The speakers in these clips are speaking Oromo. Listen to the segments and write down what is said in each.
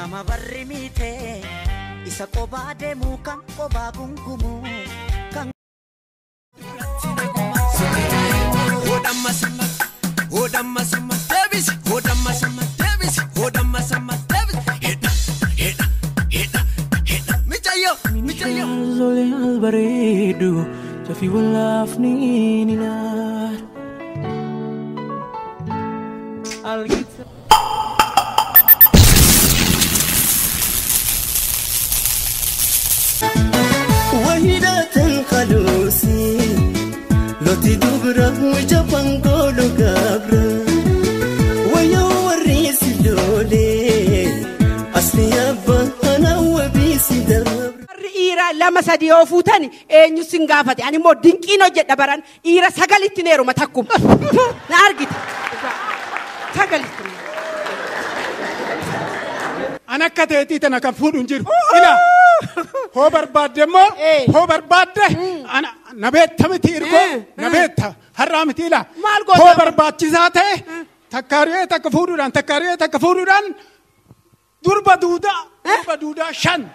nama barri mite isa qobaa deemu kan qobaa gungumu kan Hodamma sama Davis michayo Zoli Alvaredo Jafi walafni ninar Algit وهدات القلوسي لوتي دبرة وجبان قولو قبرة ويوري سدولي أصلي أبا أنا وبيسي دبرة إيرا لما سديو فوتاني إنيو سنغافتي أنا مو دينكينو جد دبران إيرا سغالي تنيرو ما تحكم نارجت سغالي أنا كتيتي تناكفون انجير إلا هو برباد مو هو برباد أنا نبيت ثمتي إركو نبيت هرامتي لا هو برباد جزاته تكاريه تكفوران دربا دودا شن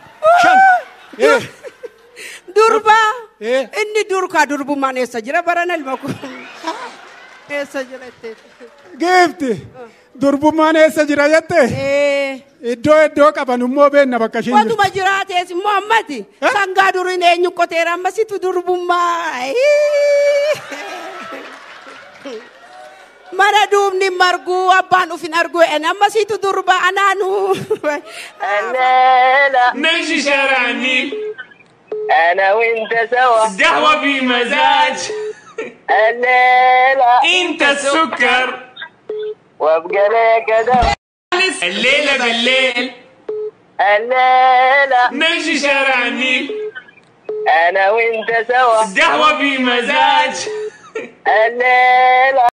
دربا إني دركا دربو ماني سجرا بران المكو سجرا جبتي دربو ماني سجرا يته Iddoo qaban immoo beenna bakka isheen jirtu. Waanuma jiraatees Muhammadi sangaa duriin eenyu qoteera ammasitu durbummaa. Mana duubni marguu abbaan ufin arguu ammasitu durba anaanu. ماشي شرعني أنا وأنت سوا قهوة بمزاج الليلة أنت السكر وأبقى لك دم الليلة بالليل الليلة ماشي شرعني أنا وأنت سوا قهوة بمزاج الليلة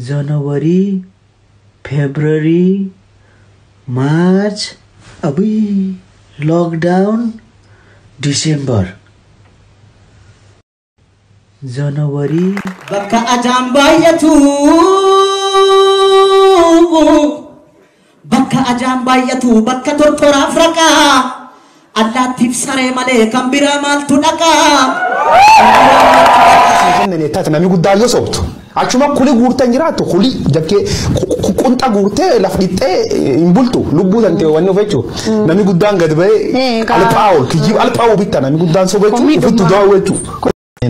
जनवरी February March अभी लॉकडाउन दिसंबर जनवरी बक्का अजाम्बायतू बक्का तोरतोरा फ्रका अल्लाह तिफ्सरे मले कंबिरा माल तुडका ne tata nami guddaayo sobtu achuma kuli guurtan jiraatu kuli jakke kunta guurte lafditte imbultu lubbu tante wanno fechu nami guddaan gad bae alpaaw kijib alpaaw bitta nami guddaan sobechu fitu dawechu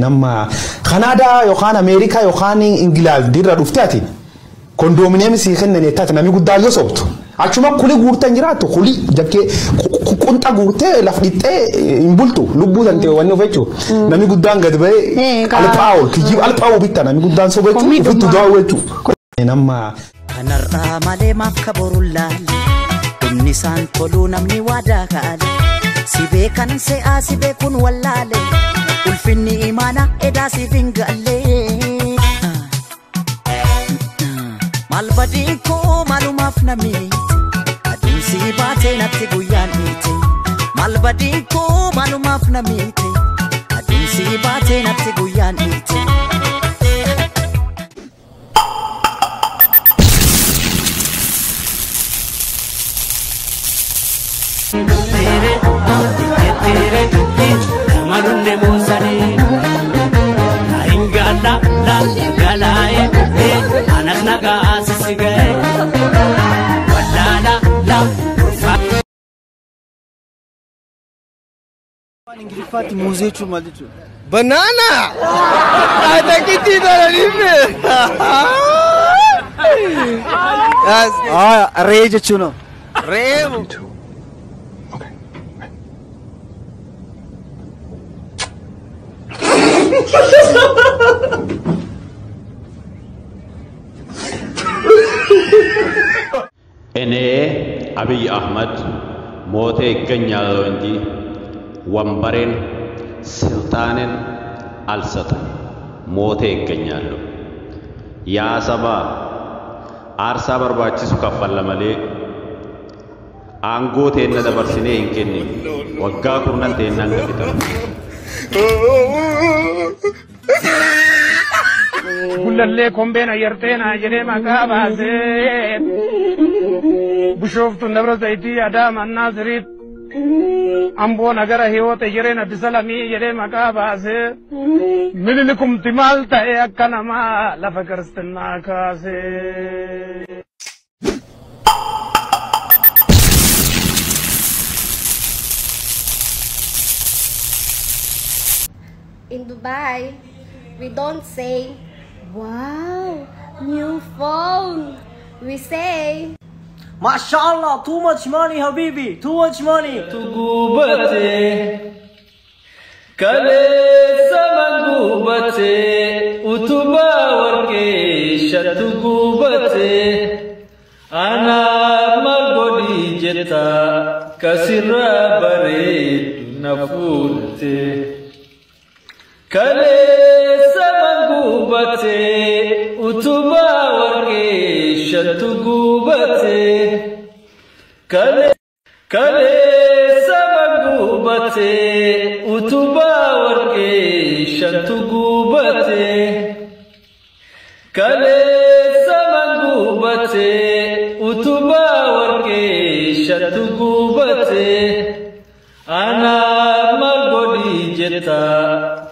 nama Canada yookaan America yookaan England dirra dhufteati kondominiyeem si kennane tata nami guddaayo sobtu achuma kuli guurtan jiraatu kuli jakke kunta guurte lafditte imbultu lubbu tante wanno fechu nami guddaan gad bae alpaaw kijib alpaaw bitta nami guddaan sobechu fitu dawechu nama kanarra male makkaburullahi innisan tolu namni wada kaale sibe kan se asibe kun wallale ulfinni imana eda sifingalle malbadi ko malumaf namiti adun si baate natti guyyan miti malbadi ko malumaf namiti adun si baate natti guyyan miti Marunne musani ingala la galae anak naga asige wadala la ingilifati muzechu malichu banana ada kiti daranife yes rage chuno revo እኔ አብይ አህመድ ሞቴ ይገኛል እንጂ ወንበሬን ስልጣኔን አልሰጥም ሞቴ ይገኛል ያ ሰባ አርሳ በርባቺሱ ከፈለ መሌ አንጎቴን ደበርሲኔ እንከኒ ወጋ ኩርነን ተናን ገፍተው Gullallee kombeen ayyarteena jedhee maqaa baasee Bishooftu Dabra Zayitii Adaama Naaziriit Amboo nagara Hiwoota jireen Abdisalamii jedhee maqaa baasee Minilikumti maal ta'e akka namaa lafa kiristinnaa kaasee. In Dubai, we don't say, wow, new phone. We say, MashaAllah, too much money, Habibi, too much money. Tugubate, kale samangubate, utuba warke shatugubate, ana malgodi jeta, kasira bare nafurte. Kale samangubate, utuba warke shatugubate. Kale samangubate, utuba warke shatugubate. Kale samangubate, utuba warke shatugubate. Ana malgodi jeta.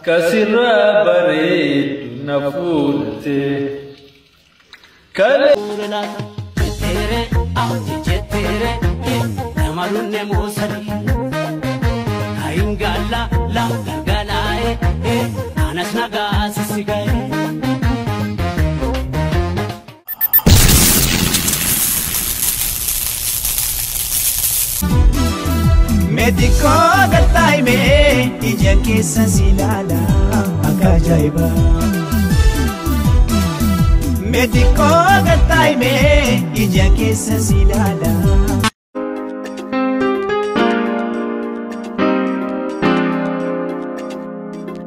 Kasira bareedu nafurte kale tere amti jetere namarunne musali kaingala la galgalae anas naga sisigae Mediko gatai me ija kesa silala akajaiba Mediko gatai me ija kesa silala